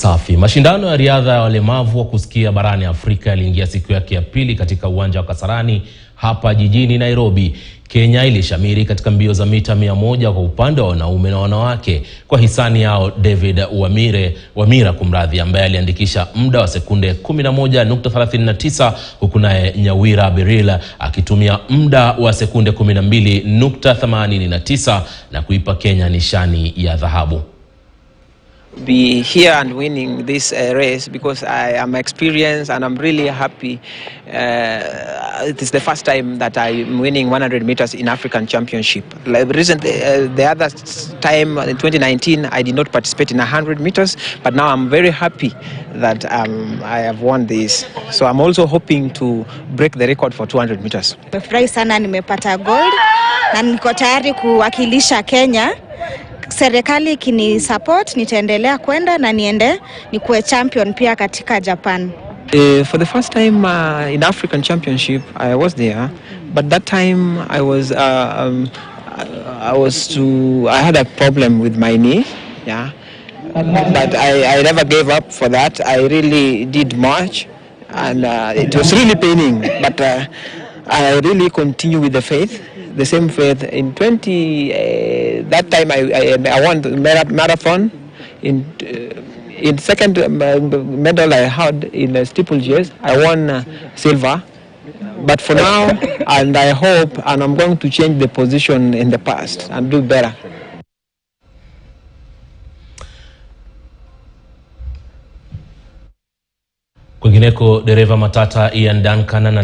Safi. Mashindano ya riadha ya walemavu wa kusikia barani Afrika yaliingia siku yake ya pili katika uwanja wa Kasarani hapa jijini Nairobi. Kenya ilishamiri katika mbio za mita 100 kwa upande wa wanaume na wanawake kwa hisani yao David Wamira kumradhi, ambaye aliandikisha muda wa sekunde 11.39 huku naye Nyawira Berila akitumia muda wa sekunde 12.89 na kuipa Kenya nishani ya dhahabu. Be here and winning this race because I am experienced and I'm really happy. It is the first time that I'm winning 100 meters in African Championship. Like recently, the other time in 2019, I did not participate in 100 meters, but now I'm very happy that I have won this. So I'm also hoping to break the record for 200 meters. Nimefurahi sana nimepata gold na niko tayari kuwakilisha Kenya. Serikali kini support, nitaendelea kwenda na nikuwe champion pia katika Japan. For the first time in African Championship, I was there, but that time I had a problem with my knee, yeah. But I never gave up for that. I really did much, and it was really paining, but I really continue with the faith. The same faith. In that time I won the marathon. In second medal I had in steeplechase, I won silver. But for now, and I hope, and I'm going to change the position in the past and do better. Kwingineko, dereva matata Ian Duncan na